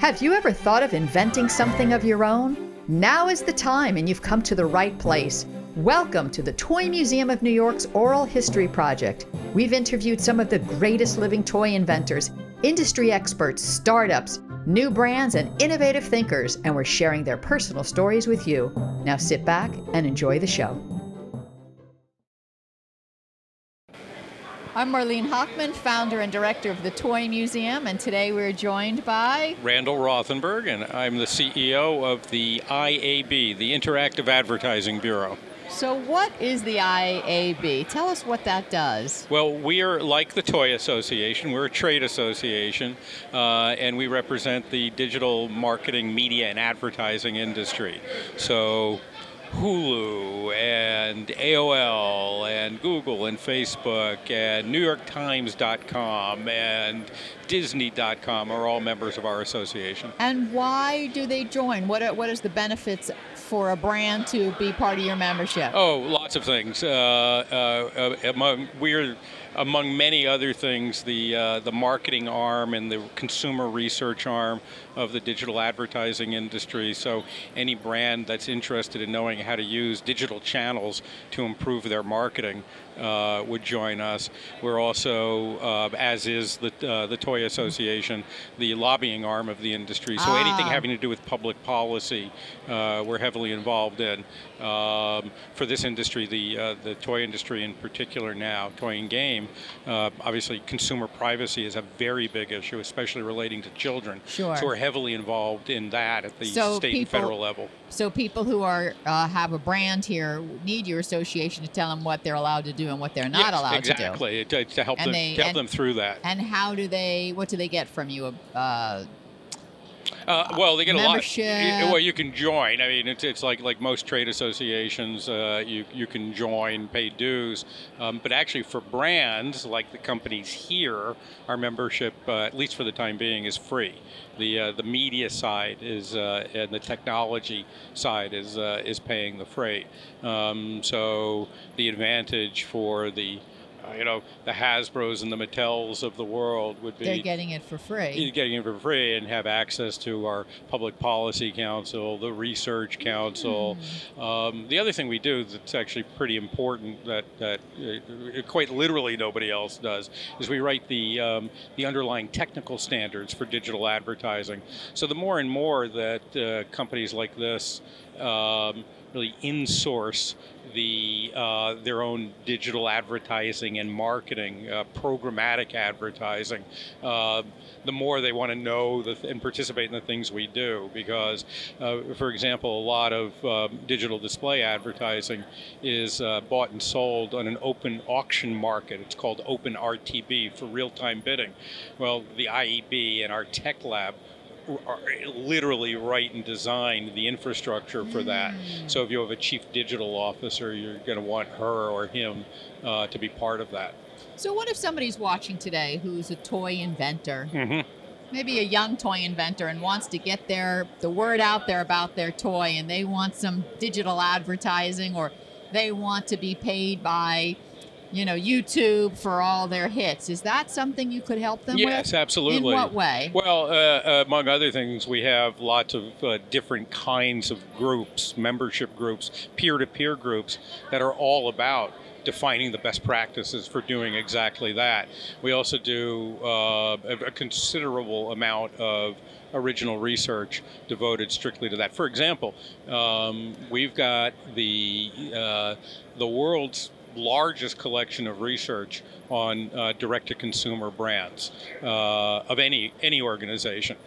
Have you ever thought of inventing something of your own? Now is the time, and you've come to the right place. Welcome to the Toy Museum of New York's Oral History Project. We've interviewed some of the greatest living toy inventors, industry experts, startups, new brands, and innovative thinkers, and we're sharing their personal stories with you. Now sit back and enjoy the show. I'm Marlene Hochman, founder and director of the Toy Museum, and today we're joined by Randall Rothenberg, and I'm the CEO of the IAB, the Interactive Advertising Bureau. So what is the IAB? Tell us what that does. Well, we are like the Toy Association. We're a trade association, and we represent the digital marketing, media, and advertising industry. So Hulu and AOL and Google and Facebook and NewYorkTimes.com and Disney.com are all members of our association. And why do they join? What is the benefits for a brand to be part of your membership? Oh, lots of things. Among many other things, the marketing arm and the consumer research arm of the digital advertising industry. So any brand that's interested in knowing how to use digital channels to improve their marketing would join us. We're also, as is the Toy Association, the lobbying arm of the industry. So anything having to do with public policy, we're heavily involved in. For this industry, the toy industry in particular now, toy and game, obviously consumer privacy is a very big issue, especially relating to children. Sure. So we're heavily involved in that at the state and federal level. So people who are have a brand here need your association to tell them what they're allowed to do and what they're not allowed to do. Exactly, to help them through that. And what do they get from you? Well, they get membership. A lot. Well, you can join. I mean, it's like most trade associations. You can join, pay dues. But actually, for brands like the companies here, our membership, at least for the time being, is free. The media side is and the technology side is paying the freight. So the advantage for the Hasbros and the Mattels of the world would be... They're getting it for free. Getting it for free and have access to our Public Policy Council, the Research Council. The other thing we do that's actually pretty important that quite literally nobody else does is we write the underlying technical standards for digital advertising. So the more and more that companies like this really insource their own digital advertising and marketing, programmatic advertising, the more they want to know and participate in the things we do. Because, for example, a lot of digital display advertising is bought and sold on an open auction market. It's called open RTB, for real-time bidding. Well, the IEB and our tech lab are literally write and design the infrastructure for that. So if you have a chief digital officer, you're going to want her or him to be part of that. So what if somebody's watching today who's a toy inventor, maybe a young toy inventor, and wants to get the word out there about their toy, and they want some digital advertising, or they want to be paid by YouTube for all their hits. Is that something you could help them with? Yes, absolutely. In what way? Well, among other things, we have lots of different kinds of groups, membership groups, peer-to-peer groups that are all about defining the best practices for doing exactly that. We also do a considerable amount of original research devoted strictly to that. For example, we've got the world's largest collection of research on direct-to-consumer brands of any organization.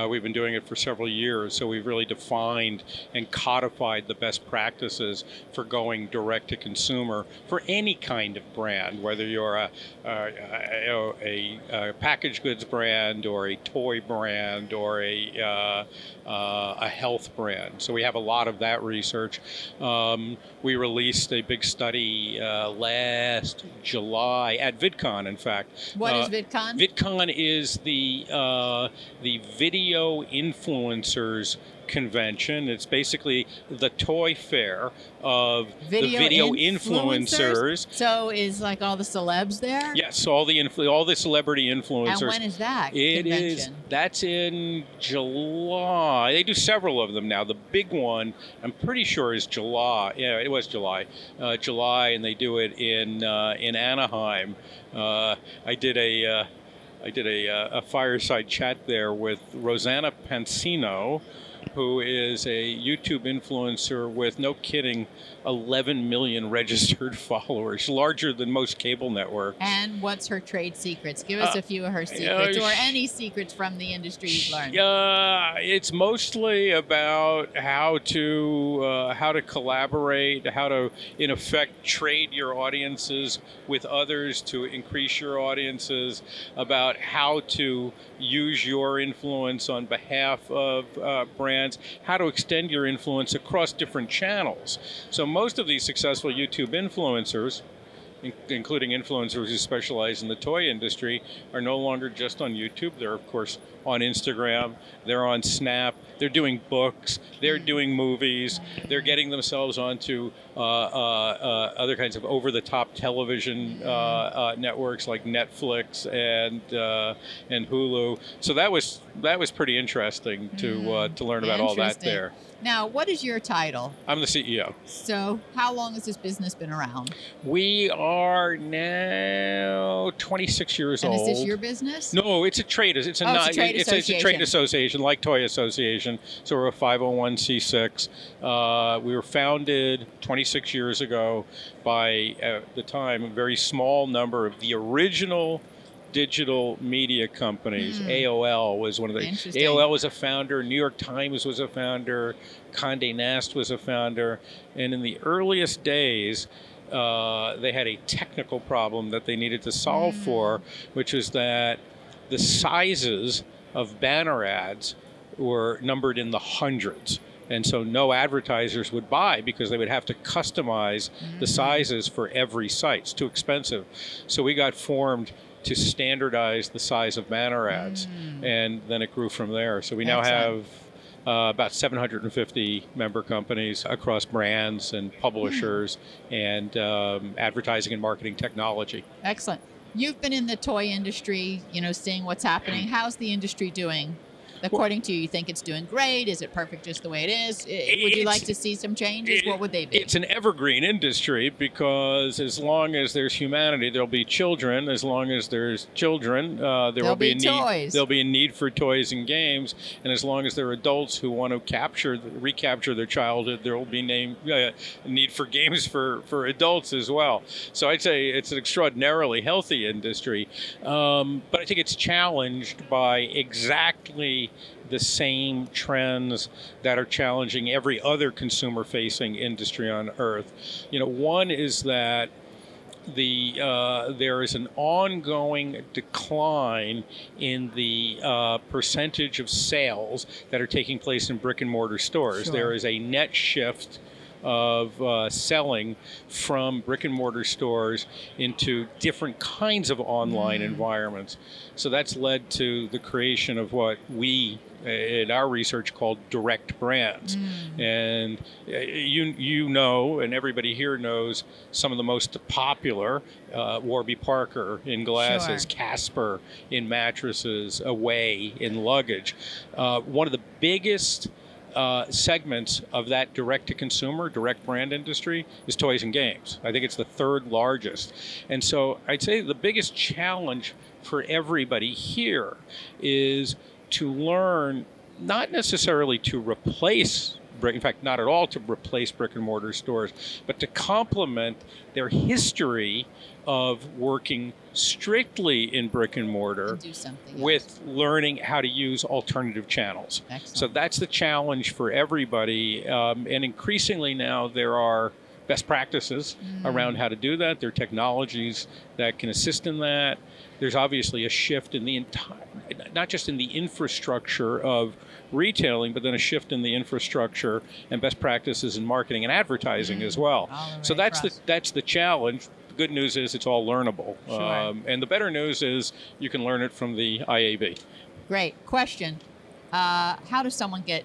We've been doing it for several years, so we've really defined and codified the best practices for going direct-to-consumer for any kind of brand, whether you're a packaged goods brand or a toy brand or a health brand. So we have a lot of that research. We released a big study last July at VidCon, in fact. What is VidCon? VidCon is the video influencers convention. It's basically the toy fair of Video the video influencers. So is like all the celebs there? Yes, all the celebrity influencers. And when is that convention? That's in July. They do several of them now. The big one, I'm pretty sure, is July. Yeah, it was July. July, and they do it in Anaheim. I did a fireside chat there with Rosanna Pansino, who is a YouTube influencer with, no kidding, 11 million registered followers, larger than most cable networks. And what's her trade secrets? Give us a few of her secrets, or any secrets from the industry you've learned. It's mostly about how to collaborate, how to, in effect, trade your audiences with others to increase your audiences, about how to use your influence on behalf of brands, how to extend your influence across different channels. So most of these successful YouTube influencers, including influencers who specialize in the toy industry, are no longer just on YouTube. They're, of course, on Instagram. They're on Snap. They're doing books. They're doing movies. They're getting themselves onto other kinds of over-the-top television networks like Netflix and Hulu. So that was pretty interesting to learn about all that there. Now, what is your title? I'm the CEO. So how long has this business been around? We are now 26 years old. And is this your business? No, it's a trade. It's a trade association, like Toy Association. So we're a 501c6. We were founded 26 years ago by, at the time, a very small number of the original digital media companies. AOL was one of the. AOL was a founder. New York Times was a founder. Condé Nast was a founder. And in the earliest days, they had a technical problem that they needed to solve for, which was that the sizes of banner ads were numbered in the hundreds. And so no advertisers would buy because they would have to customize the sizes for every site. It's too expensive. So we got formed to standardize the size of banner ads, and then it grew from there. So we now have about 750 member companies across brands and publishers and advertising and marketing technology. Excellent. You've been in the toy industry, seeing what's happening. How's the industry doing? According to you, you think it's doing great? Is it perfect just the way it is? Would you like to see some changes? What would they be? It's an evergreen industry because as long as there's humanity, there'll be children. As long as there's children, there will be a need. There'll be a need for toys and games. And as long as there are adults who want to recapture their childhood, there will be a need for games for adults as well. So I'd say it's an extraordinarily healthy industry. But I think it's challenged by exactly the same trends that are challenging every other consumer-facing industry on Earth. One is that there is an ongoing decline in the percentage of sales that are taking place in brick-and-mortar stores. Sure. There is a net shift of selling from brick-and-mortar stores into different kinds of online environments. So that's led to the creation of what we, in our research, called direct brands. And you know, and everybody here knows, some of the most popular, Warby Parker in glasses, sure. Casper in mattresses, Away in luggage. One of the biggest segments of that direct-to-consumer, direct brand industry is toys and games. I think it's the third largest. And so I'd say the biggest challenge for everybody here is to learn, not necessarily to replace in fact, not at all to replace brick-and-mortar stores, but to complement their history of working strictly in brick-and-mortar with learning how to use alternative channels. Excellent. So that's the challenge for everybody. And increasingly now there are best practices around how to do that. There are technologies that can assist in that. There's obviously a shift in the entire, not just in the infrastructure of retailing, but then a shift in the infrastructure and best practices in marketing and advertising as well. So that's the challenge. The good news is it's all learnable. Sure. And the better news is you can learn it from the IAB. Great. Question. How does someone get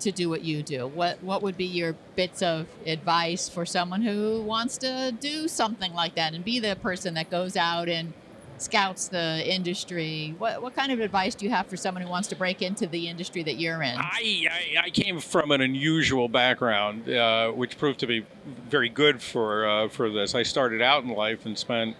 to do what you do? What would be your bits of advice for someone who wants to do something like that and be the person that goes out and scouts the industry? What kind of advice do you have for someone who wants to break into the industry that you're in? I came from an unusual background, which proved to be very good for this. I started out in life and spent,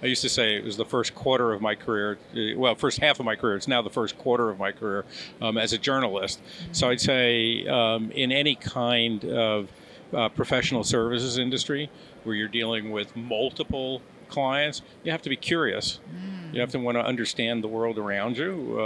I used to say it was the first quarter of my career, well, first half of my career. It's now the first quarter of my career as a journalist. So I'd say in any kind of professional services industry where you're dealing with multiple clients, you have to be curious. You have to want to understand the world around you.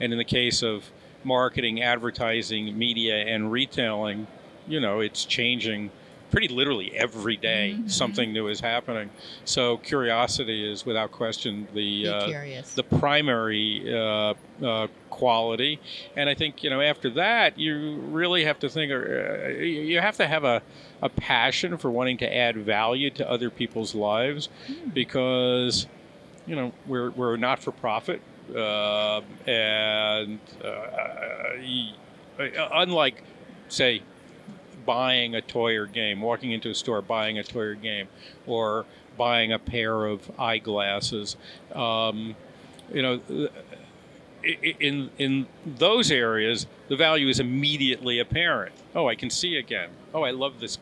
And in the case of marketing, advertising, media, and retailing, it's changing pretty literally every day. Something new is happening. So curiosity is without question the primary quality. And I think, after that, you really have to think, you have to have a passion for wanting to add value to other people's lives, because, we're not for profit. And unlike, say, buying a toy or game, walking into a store, buying a toy or game, or buying a pair of eyeglasses, in those areas, the value is immediately apparent. Oh, I can see again. Oh, I love this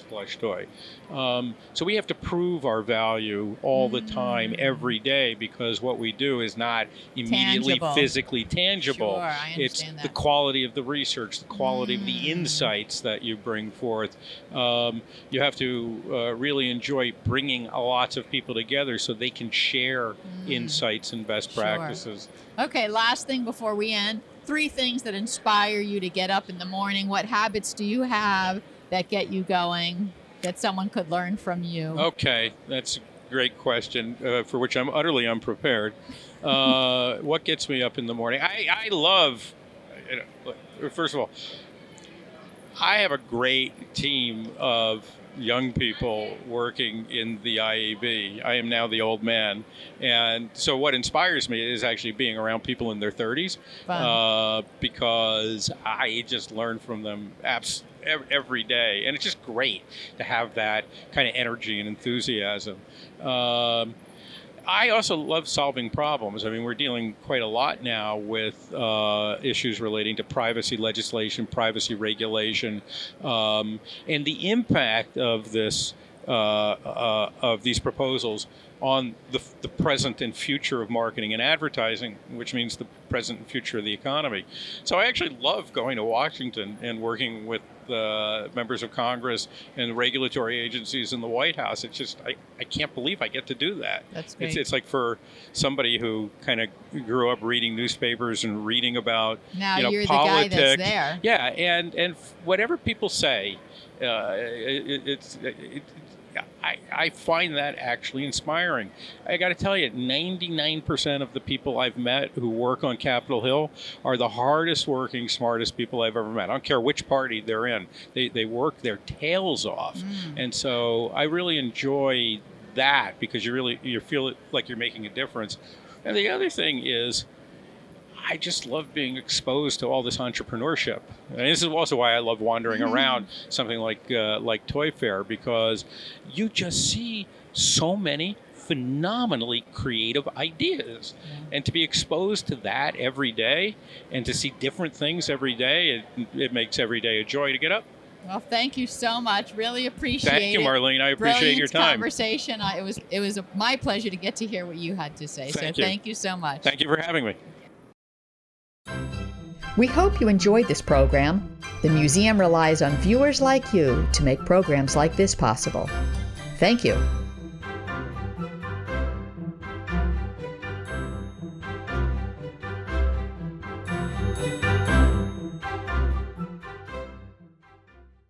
plush toy. So we have to prove our value all the time, every day, because what we do is not immediately physically tangible. Sure, I understand it's that. the quality of the research, the quality of the insights that you bring forth. You have to really enjoy bringing lots of people together so they can share insights and best practices. Okay, last thing before we end. 3 things that inspire you to get up in the morning. What habits do you have that get you going, that someone could learn from you? Okay, that's a great question, for which I'm utterly unprepared. What gets me up in the morning? I love, first of all, I have a great team of young people working in the IAB. I am now the old man. And so what inspires me is actually being around people in their 30s, because I just learn from them every day. And it's just great to have that kind of energy and enthusiasm. I also love solving problems. I mean, we're dealing quite a lot now with issues relating to privacy legislation, privacy regulation, and the impact of this of these proposals on the present and future of marketing and advertising, which means the present and future of the economy. So I actually love going to Washington and working with members of Congress and regulatory agencies in the White House. It's just, I can't believe I get to do that. That's great. It's like for somebody who kind of grew up reading newspapers and reading about you're politics. The guy that's there. Yeah, and whatever people say, I find that actually inspiring. I got to tell you, 99% of the people I've met who work on Capitol Hill are the hardest working, smartest people I've ever met. I don't care which party they're in. They work their tails off. And so I really enjoy that, because you feel like you're making a difference. And the other thing is, I just love being exposed to all this entrepreneurship. And this is also why I love wandering around something like Toy Fair, because you just see so many phenomenally creative ideas. And to be exposed to that every day and to see different things every day, it makes every day a joy to get up. Well, thank you so much. Really appreciate it. Thank you, Marlene. I appreciate your time. Conversation. It was my pleasure to get to hear what you had to say. Thank you so much. Thank you for having me. We hope you enjoyed this program. The museum relies on viewers like you to make programs like this possible. Thank you.